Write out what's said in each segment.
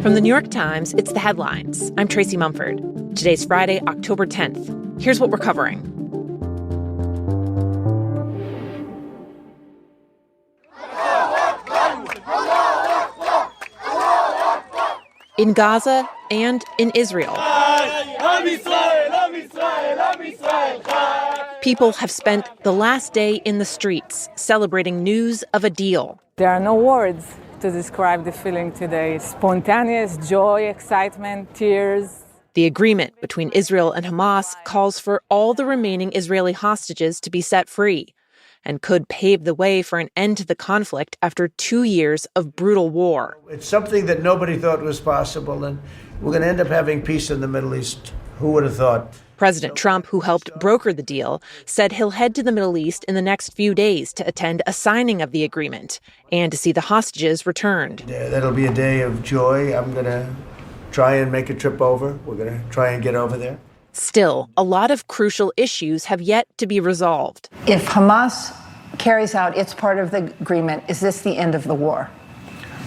From the New York Times, it's The Headlines. I'm Tracy Mumford. Today's Friday, October 10th. Here's what we're covering. In Gaza and in Israel, people have spent the last day in the streets celebrating news of a deal. There are no words to describe the feeling today. Spontaneous joy, excitement, tears. The agreement between Israel and Hamas calls for all the remaining Israeli hostages to be set free and could pave the way for an end to the conflict after 2 years of brutal war. It's something that nobody thought was possible, and we're going to end up having peace in the Middle East. Who would have thought? President Trump, who helped broker the deal, said he'll head to the Middle East in the next few days to attend a signing of the agreement and to see the hostages returned. Yeah, that'll be a day of joy. I'm going to try and make a trip over. We're going to try and get over there. Still, a lot of crucial issues have yet to be resolved. If Hamas carries out its part of the agreement, is this the end of the war?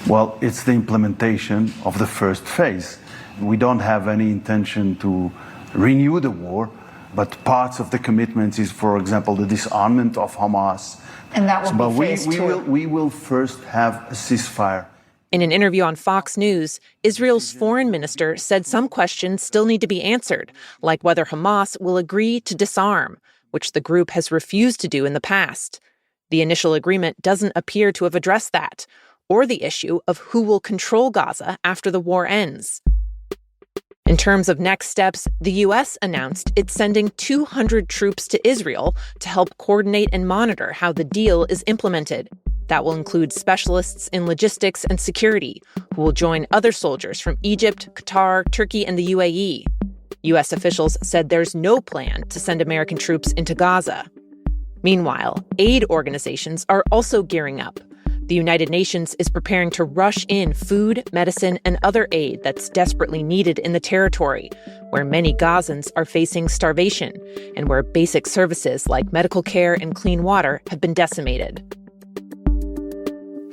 Well, it's the implementation of the first phase. We don't have any intention to renew the war, but parts of the commitments is, for example, the disarmament of Hamas. And that will be phase two. We will first have a ceasefire. In an interview on Fox News, Israel's foreign minister said some questions still need to be answered, like whether Hamas will agree to disarm, which the group has refused to do in the past. The initial agreement doesn't appear to have addressed that, or the issue of who will control Gaza after the war ends. In terms of next steps, the U.S. announced it's sending 200 troops to Israel to help coordinate and monitor how the deal is implemented. That will include specialists in logistics and security, who will join other soldiers from Egypt, Qatar, Turkey, and the UAE. U.S. officials said there's no plan to send American troops into Gaza. Meanwhile, aid organizations are also gearing up. The United Nations is preparing to rush in food, medicine, and other aid that's desperately needed in the territory, where many Gazans are facing starvation and where basic services like medical care and clean water have been decimated.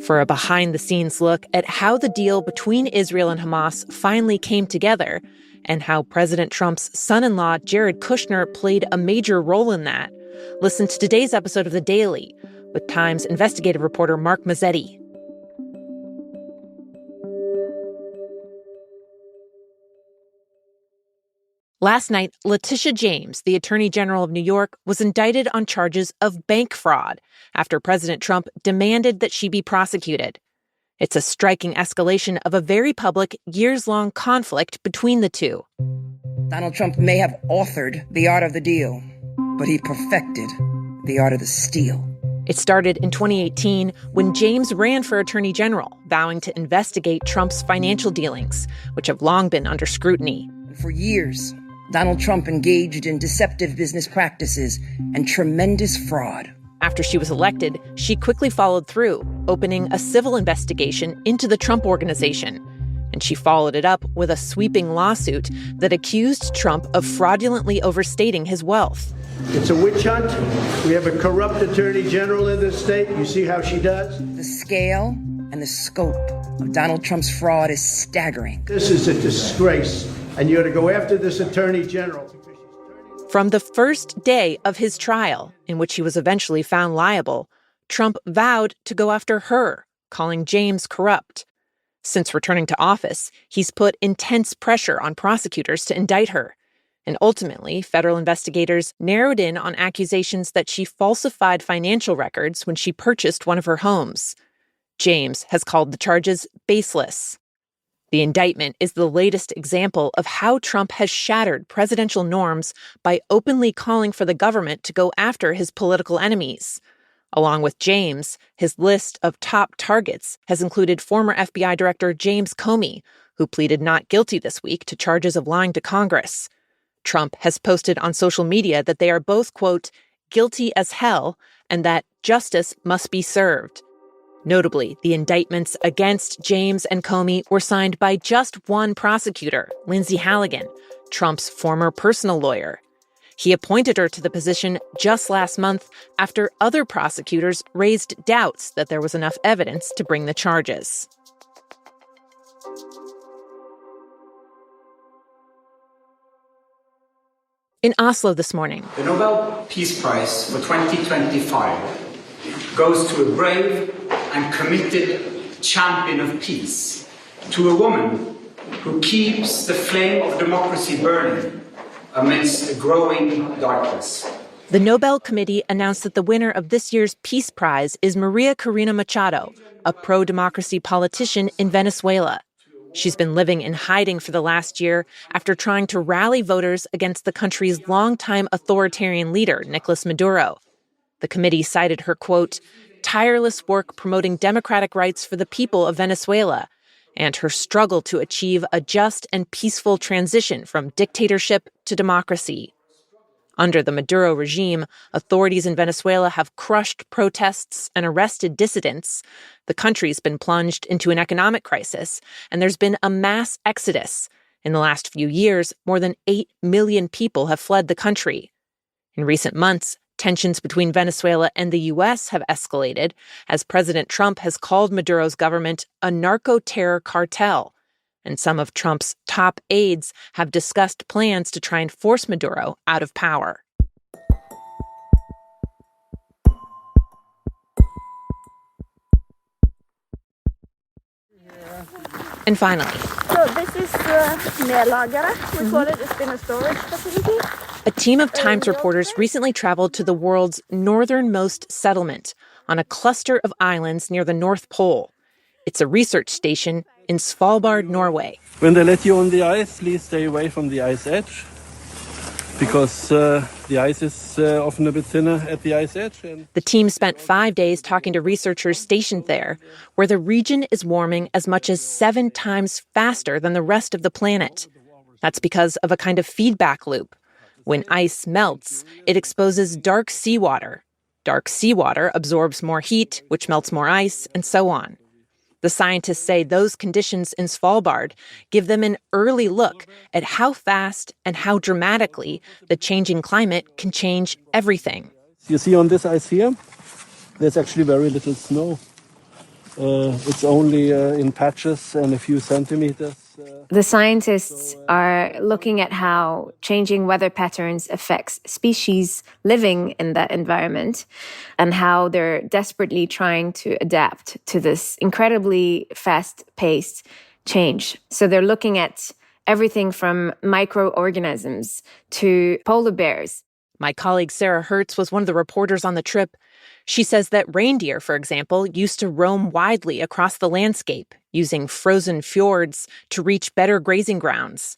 For a behind-the-scenes look at how the deal between Israel and Hamas finally came together and how President Trump's son-in-law, Jared Kushner, played a major role in that, listen to today's episode of The Daily with Times investigative reporter Mark Mazzetti. Last night, Letitia James, the Attorney General of New York, was indicted on charges of bank fraud after President Trump demanded that she be prosecuted. It's a striking escalation of a very public, years-long conflict between the two. Donald Trump may have authored the art of the deal, but he perfected the art of the steal. It started in 2018 when James ran for Attorney General, vowing to investigate Trump's financial dealings, which have long been under scrutiny. For years, Donald Trump engaged in deceptive business practices and tremendous fraud. After she was elected, she quickly followed through, opening a civil investigation into the Trump Organization. And she followed it up with a sweeping lawsuit that accused Trump of fraudulently overstating his wealth. It's a witch hunt. We have a corrupt attorney general in this state. You see how she does? The scale and the scope of Donald Trump's fraud is staggering. This is a disgrace, and you ought to go after this attorney general. From the first day of his trial, in which he was eventually found liable, Trump vowed to go after her, calling James corrupt. Since returning to office, he's put intense pressure on prosecutors to indict her. And ultimately, federal investigators narrowed in on accusations that she falsified financial records when she purchased one of her homes. James has called the charges baseless. The indictment is the latest example of how Trump has shattered presidential norms by openly calling for the government to go after his political enemies. Along with James, his list of top targets has included former FBI Director James Comey, who pleaded not guilty this week to charges of lying to Congress. Trump has posted on social media that they are both, quote, guilty as hell, and that justice must be served. Notably, the indictments against James and Comey were signed by just one prosecutor, Lindsay Halligan, Trump's former personal lawyer. He appointed her to the position just last month after other prosecutors raised doubts that there was enough evidence to bring the charges. In Oslo this morning. The Nobel Peace Prize for 2025 goes to a brave and committed champion of peace, to a woman who keeps the flame of democracy burning amidst a growing darkness. The Nobel Committee announced that the winner of this year's Peace Prize is Maria Corina Machado, a pro-democracy politician in Venezuela. She's been living in hiding for the last year after trying to rally voters against the country's longtime authoritarian leader, Nicolas Maduro. The committee cited her, quote, tireless work promoting democratic rights for the people of Venezuela, and her struggle to achieve a just and peaceful transition from dictatorship to democracy. Under the Maduro regime, authorities in Venezuela have crushed protests and arrested dissidents. The country's been plunged into an economic crisis, and there's been a mass exodus. In the last few years, more than 8 million people have fled the country. In recent months, tensions between Venezuela and the U.S. have escalated as President Trump has called Maduro's government a narco-terror cartel. And some of Trump's top aides have discussed plans to try and force Maduro out of power. And finally, so this is Nedlageret. We call it. It's been a storage facility. A team of Times reporters recently traveled to the world's northernmost settlement on a cluster of islands near the North Pole. It's a research station in Svalbard, Norway. When they let you on the ice, please stay away from the ice edge, because the ice is often a bit thinner at the ice edge. The team spent 5 days talking to researchers stationed there, where the region is warming as much as 7 times faster than the rest of the planet. That's because of a kind of feedback loop. When ice melts, it exposes dark seawater. Dark seawater absorbs more heat, which melts more ice, and so on. The scientists say those conditions in Svalbard give them an early look at how fast and how dramatically the changing climate can change everything. You see on this ice here, there's actually very little snow. It's only in patches and a few centimeters. The scientists are looking at how changing weather patterns affects species living in that environment and how they're desperately trying to adapt to this incredibly fast-paced change. So they're looking at everything from microorganisms to polar bears. My colleague Sarah Hertz was one of the reporters on the trip. She says that reindeer, for example, used to roam widely across the landscape, using frozen fjords to reach better grazing grounds.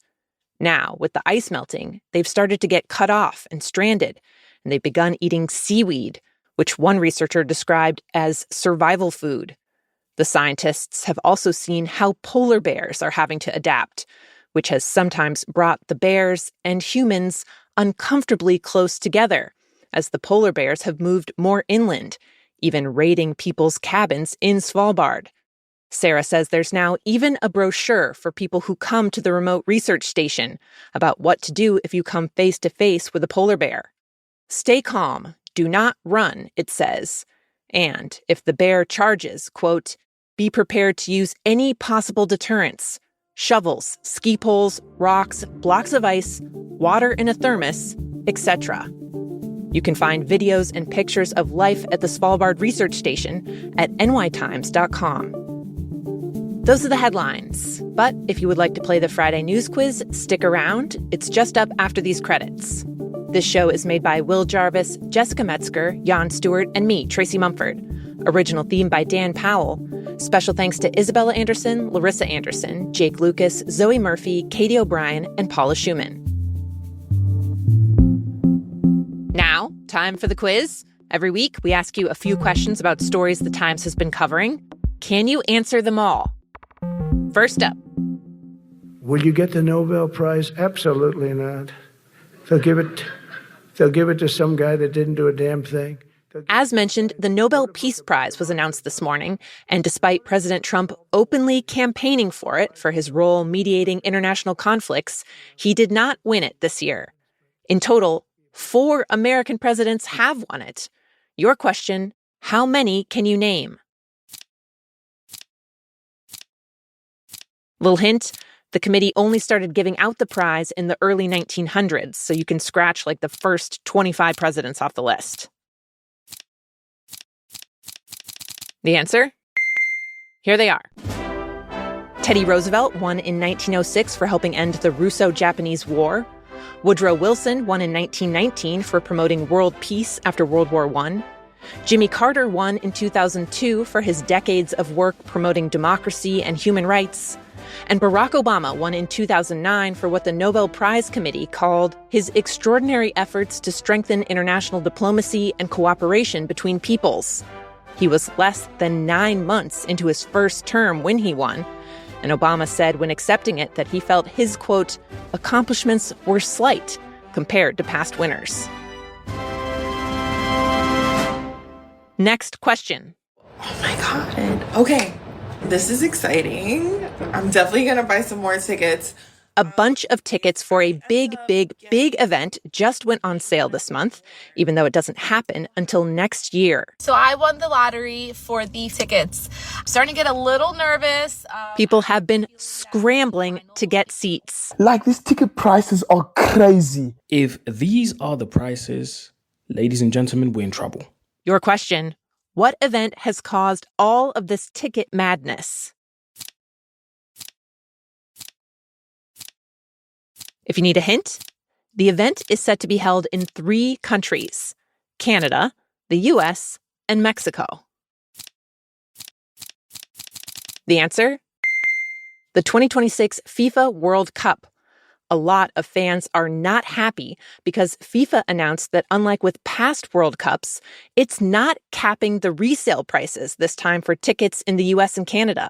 Now, with the ice melting, they've started to get cut off and stranded, and they've begun eating seaweed, which one researcher described as survival food. The scientists have also seen how polar bears are having to adapt, which has sometimes brought the bears and humans uncomfortably close together, as the polar bears have moved more inland, even raiding people's cabins in Svalbard. Sarah says there's now even a brochure for people who come to the remote research station about what to do if you come face to face with a polar bear. Stay calm, do not run, it says. And if the bear charges, quote, be prepared to use any possible deterrents: shovels, ski poles, rocks, blocks of ice, water in a thermos, etc. You can find videos and pictures of life at the Svalbard Research Station at nytimes.com. Those are the headlines. But if you would like to play the Friday News Quiz, stick around. It's just up after these credits. This show is made by Will Jarvis, Jessica Metzger, Jan Stewart, and me, Tracy Mumford. Original theme by Dan Powell. Special thanks to Isabella Anderson, Larissa Anderson, Jake Lucas, Zoe Murphy, Katie O'Brien, and Paula Schumann. Now, time for the quiz. Every week, we ask you a few questions about stories the Times has been covering. Can you answer them all? First up. Will you get the Nobel Prize? Absolutely not. They'll give it to some guy that didn't do a damn thing. As mentioned, the Nobel Peace Prize was announced this morning, and despite President Trump openly campaigning for it for his role mediating international conflicts, he did not win it this year. In total, 4 American presidents have won it. Your question, how many can you name? Little hint, The committee only started giving out the prize in the early 1900s, so you can scratch like the first 25 presidents off the list. The answer? Here they are. Teddy Roosevelt won in 1906 for helping end the Russo-Japanese War. Woodrow Wilson won in 1919 for promoting world peace after World War I. Jimmy Carter won in 2002 for his decades of work promoting democracy and human rights. And Barack Obama won in 2009 for what the Nobel Prize Committee called his extraordinary efforts to strengthen international diplomacy and cooperation between peoples. He was less than 9 months into his first term when he won, and Obama said when accepting it that he felt his, quote, accomplishments were slight compared to past winners. Next question. Oh my God. Okay, this is exciting. I'm definitely going to buy some more tickets. A bunch of tickets for a big event just went on sale this month, even though it doesn't happen until next year. So I won the lottery for the tickets. I'm starting to get a little nervous. People have been scrambling to get seats. Like, these ticket prices are crazy. If these are the prices, ladies and gentlemen, we're in trouble. Your question, what event has caused all of this ticket madness? If you need a hint, the event is set to be held in 3 countries: Canada, the US, and Mexico. The answer? The 2026 FIFA World Cup. A lot of fans are not happy because FIFA announced that unlike with past World Cups, it's not capping the resale prices this time for tickets in the US and Canada.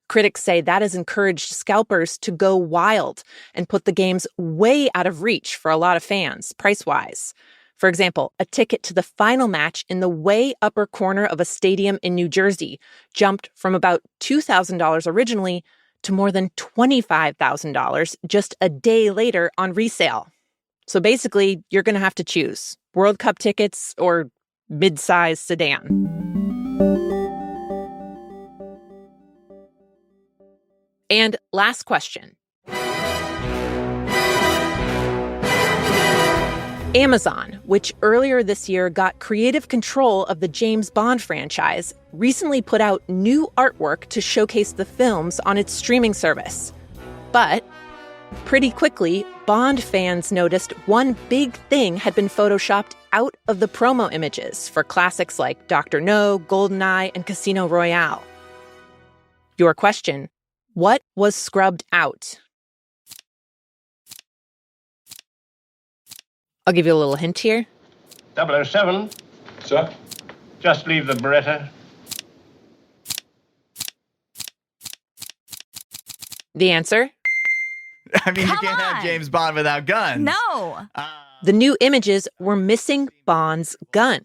Critics say that has encouraged scalpers to go wild and put the games way out of reach for a lot of fans, price-wise. For example, a ticket to the final match in the way upper corner of a stadium in New Jersey jumped from about $2,000 originally to more than $25,000 just a day later on resale. So basically, you're going to have to choose World Cup tickets or mid-size sedan. And last question. Amazon, which earlier this year got creative control of the James Bond franchise, recently put out new artwork to showcase the films on its streaming service. But pretty quickly, Bond fans noticed one big thing had been photoshopped out of the promo images for classics like Dr. No, GoldenEye, and Casino Royale. Your question, what was scrubbed out? I'll give you a little hint here. 007. Sir? Just leave the Beretta. The answer? I mean, you can't have James Bond without guns. No. The new images were missing Bond's gun.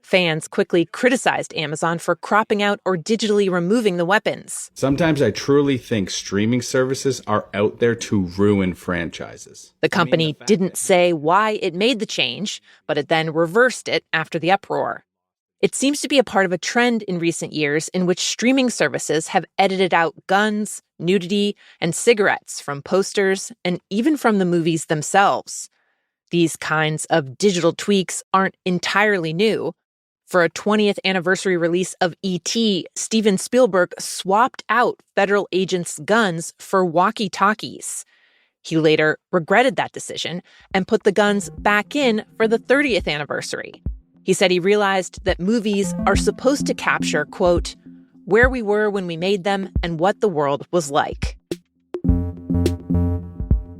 Fans quickly criticized Amazon for cropping out or digitally removing the weapons. Sometimes I truly think streaming services are out there to ruin franchises. The company didn't say why it made the change, but it then reversed it after the uproar. It seems to be a part of a trend in recent years in which streaming services have edited out guns, nudity, and cigarettes from posters and even from the movies themselves. These kinds of digital tweaks aren't entirely new. For a 20th anniversary release of E.T., Steven Spielberg swapped out federal agents' guns for walkie-talkies. He later regretted that decision and put the guns back in for the 30th anniversary. He said he realized that movies are supposed to capture, quote, where we were when we made them and what the world was like.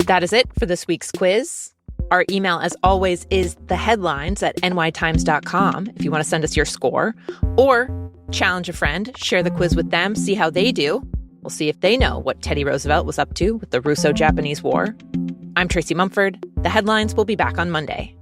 That is it for this week's quiz. Our email, as always, is theheadlines@nytimes.com if you want to send us your score. Or challenge a friend, share the quiz with them, see how they do. We'll see if they know what Teddy Roosevelt was up to with the Russo-Japanese War. I'm Tracy Mumford. The Headlines will be back on Monday.